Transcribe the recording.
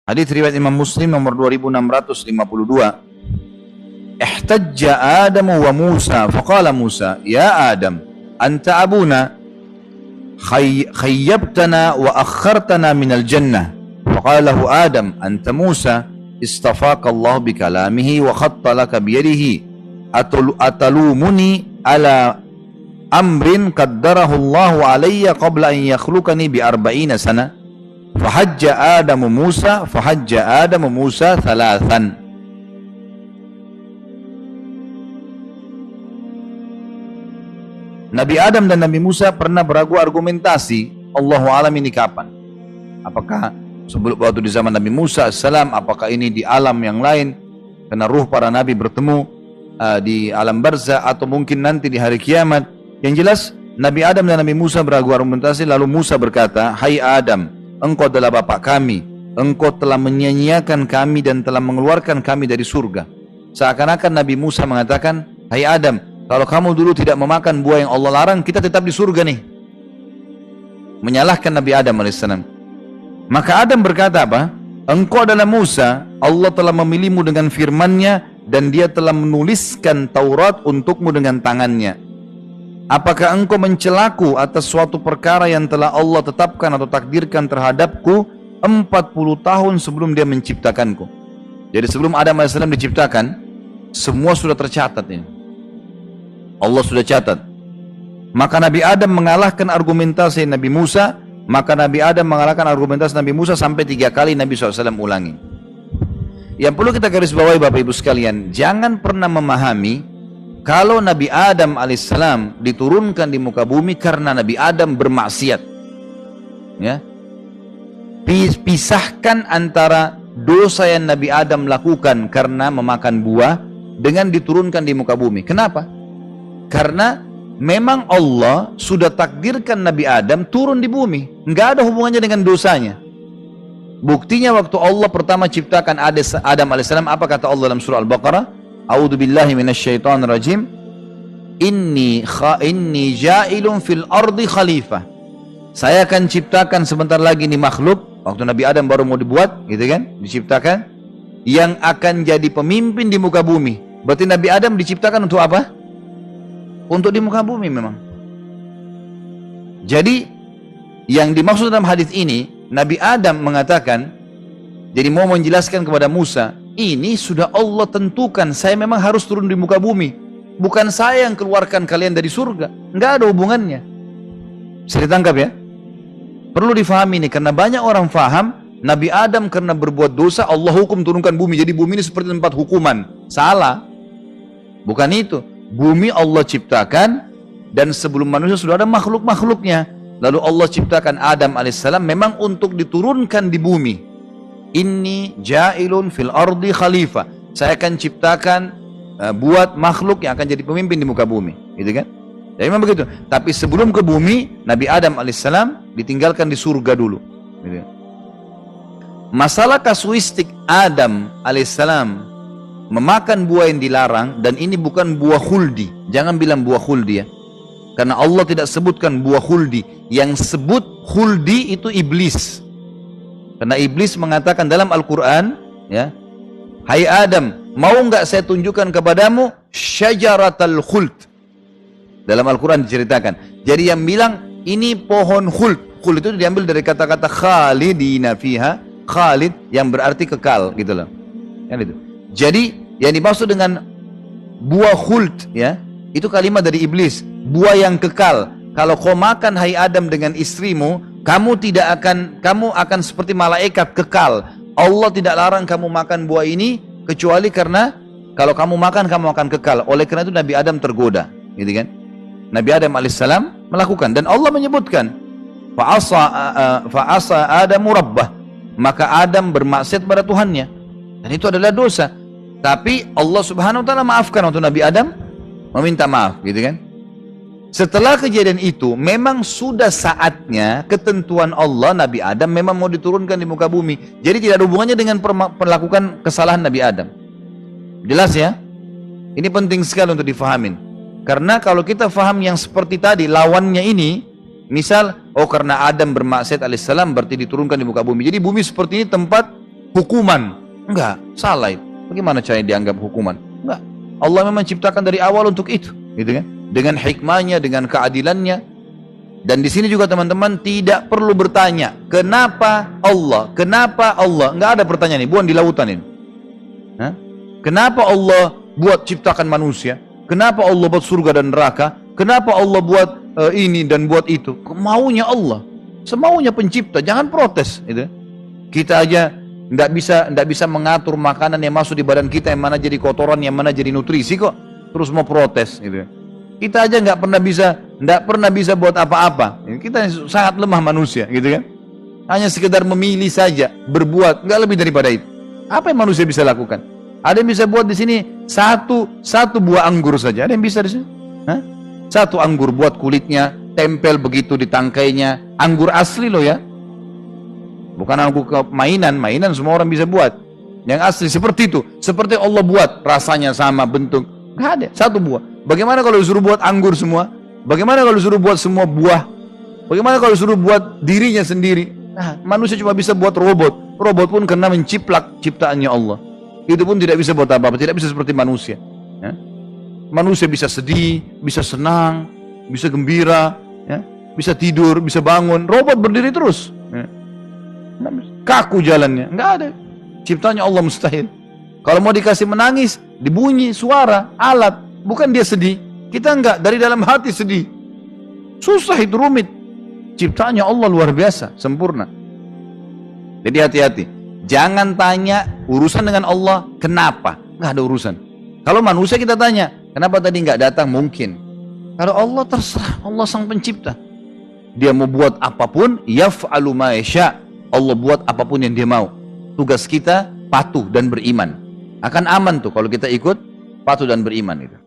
Hadis riwayat Imam Muslim nomor 2652. Ihtajja Adam wa Musa faqala Musa ya Adam anta abuna khayyabtana wa akhartana minal jannah. Faqala lahu Adam anta Musa istafaka Allah bikalamihi wa khatta laka biyadihi atalumuni ala amrin qaddarahu Allah alayya qabla an yakhlukani bi 40 sana. Fahajja Adam Musa thalathan. Nabi Adam dan Nabi Musa pernah beragu argumentasi. Allahu alam ini kapan? Apakah sebelum waktu di zaman Nabi Musa AS, apakah ini di alam yang lain karena ruh para nabi bertemu di alam barzah, atau mungkin nanti di hari kiamat? Yang jelas Nabi Adam dan Nabi Musa beragu argumentasi. Lalu Musa berkata, hai Adam, engkau adalah bapak kami, engkau telah menyia-nyiakan kami dan telah mengeluarkan kami dari surga. Seakan-akan Nabi Musa mengatakan, hai Adam, kalau kamu dulu tidak memakan buah yang Allah larang, kita tetap di surga nih. Menyalahkan Nabi Adam AS. Maka Adam berkata apa? Engkau adalah Musa, Allah telah memilihmu dengan firman-Nya dan Dia telah menuliskan Taurat untukmu dengan tangannya. Apakah engkau mencelaku atas suatu perkara yang telah Allah tetapkan atau takdirkan terhadapku 40 tahun sebelum Dia menciptakanku? Jadi sebelum Adam AS diciptakan, semua sudah tercatat ini. Allah sudah catat. Maka Nabi Adam mengalahkan argumentasi Nabi Musa. Maka Nabi Adam mengalahkan argumentasi Nabi Musa sampai 3 kali Nabi SAW ulangi. Yang perlu kita garis bawahi Bapak Ibu sekalian, jangan pernah memahami kalau Nabi Adam alaihissalam diturunkan di muka bumi karena Nabi Adam bermaksiat. Ya, pisahkan antara dosa yang Nabi Adam lakukan karena memakan buah dengan diturunkan di muka bumi. Kenapa? Karena memang Allah sudah takdirkan Nabi Adam turun di bumi, nggak ada hubungannya dengan dosanya. Buktinya waktu Allah pertama ciptakan Adam alaihissalam, apa kata Allah dalam surah Al-Baqarah? A'udzu billahi minasyaitonir rajim. Inni ja'ilun fil ardi khalifah. Saya akan ciptakan sebentar lagi nih makhluk, waktu Nabi Adam baru mau dibuat, gitu kan? Diciptakan, yang akan jadi pemimpin di muka bumi. Berarti Nabi Adam diciptakan untuk apa? Untuk di muka bumi memang. Jadi yang dimaksud dalam hadis ini, Nabi Adam mengatakan, jadi mau menjelaskan kepada Musa, ini sudah Allah tentukan, saya memang harus turun di muka bumi, bukan saya yang keluarkan kalian dari surga. Nggak ada hubungannya. Bisa ditangkap ya? Perlu difahami ini, karena banyak orang faham Nabi Adam karena berbuat dosa Allah hukum turunkan bumi, jadi bumi ini seperti tempat hukuman. Salah. Bukan itu. Bumi Allah ciptakan, dan sebelum manusia sudah ada makhluk-makhluknya. Lalu Allah ciptakan Adam alaihissalam memang untuk diturunkan di bumi. Inni ja'ilun fil ardi khalifah. Saya akan ciptakan buat makhluk yang akan jadi pemimpin di muka bumi, gitu kan? Jadi memang begitu. Tapi sebelum ke bumi, Nabi Adam alaihissalam ditinggalkan di surga dulu, gitu. Masalah kasuistik Adam alaihissalam memakan buah yang dilarang, dan ini bukan buah khuldi. Jangan bilang buah khuldi ya, karena Allah tidak sebutkan buah khuldi. Yang sebut khuldi itu iblis, karena iblis mengatakan dalam Al-Quran ya, hai Adam, mau nggak saya tunjukkan kepadamu syajaratal khuld. Dalam Al-Quran diceritakan. Jadi yang bilang ini pohon khuld. Khuld itu diambil dari kata-kata khalidina fiha, khalid yang berarti kekal, gitu loh kan itu. Jadi yang dimaksud dengan buah khuld ya, itu kalimat dari iblis, buah yang kekal. Kalau kau makan hai Adam dengan istrimu, kamu akan seperti malaikat kekal. Allah tidak larang kamu makan buah ini kecuali karena kalau kamu makan kamu akan kekal. Oleh karena itu Nabi Adam tergoda, gitu kan? Nabi Adam alaihissalam melakukan, dan Allah menyebutkan fa'asa Adamu rabbah, maka Adam bermaksiat pada Tuhannya, dan itu adalah dosa. Tapi Allah subhanahu wa ta'ala maafkan waktu Nabi Adam meminta maaf, gitu kan? Setelah kejadian itu, memang sudah saatnya ketentuan Allah, Nabi Adam memang mau diturunkan di muka bumi. Jadi tidak ada hubungannya dengan melakukan kesalahan Nabi Adam. Jelas ya? Ini penting sekali untuk difahamin. Karena kalau kita faham yang seperti tadi, lawannya ini, misal, oh karena Adam bermaksiat alaihissalam berarti diturunkan di muka bumi. Jadi bumi seperti ini tempat hukuman. Enggak, salah itu. Bagaimana caranya dianggap hukuman? Enggak. Allah memang ciptakan dari awal untuk itu, gitu kan? Dengan hikmahnya, dengan keadilannya. Dan di sini juga teman-teman tidak perlu bertanya, kenapa Allah? Kenapa Allah? Enggak ada pertanyaan ini, bukan di lautan ini. Hah? Kenapa Allah buat ciptakan manusia? Kenapa Allah buat surga dan neraka? Kenapa Allah buat ini dan buat itu? Maunya Allah, semaunya pencipta. Jangan protes. Gitu. Kita aja tidak bisa mengatur makanan yang masuk di badan kita, yang mana jadi kotoran, yang mana jadi nutrisi kok. Terus mau protes. Gitu. Kita aja nggak pernah bisa buat apa-apa. Kita sangat lemah manusia, gitu kan? Hanya sekedar memilih saja, berbuat, nggak lebih daripada itu. Apa yang manusia bisa lakukan? Ada yang bisa buat di sini satu buah anggur saja. Ada yang bisa di sini? Hah? Satu anggur buat kulitnya, tempel begitu di tangkainya. Anggur asli loh ya. Bukan anggur mainan semua orang bisa buat. Yang asli seperti itu. Seperti Allah buat, rasanya sama, bentuk. Nggak ada, satu buah. Bagaimana kalau disuruh buat anggur semua? Bagaimana kalau disuruh buat semua buah? Bagaimana kalau disuruh buat dirinya sendiri? Nah, manusia cuma bisa buat robot. Robot pun kena menciplak ciptaannya Allah. Itu pun tidak bisa buat apa-apa, tidak bisa seperti manusia. Ya. Manusia bisa sedih, bisa senang, bisa gembira, ya. Bisa tidur, bisa bangun. Robot berdiri terus. Ya. Kaku jalannya, nggak ada. Ciptanya Allah mustahil. Kalau mau dikasih menangis, dibunyi suara, alat. Bukan dia sedih. Kita enggak, dari dalam hati sedih. Susah itu, rumit. Ciptaannya Allah luar biasa, sempurna. Jadi hati-hati. Jangan tanya urusan dengan Allah, kenapa? Enggak ada urusan. Kalau manusia kita tanya, kenapa tadi enggak datang? Mungkin. Kalau Allah terserah, Allah sang pencipta. Dia mau buat apapun, yaf'alu ma yasha'. Allah buat apapun yang dia mau. Tugas kita patuh dan beriman. Akan aman tuh kalau kita ikut patuh dan beriman itu.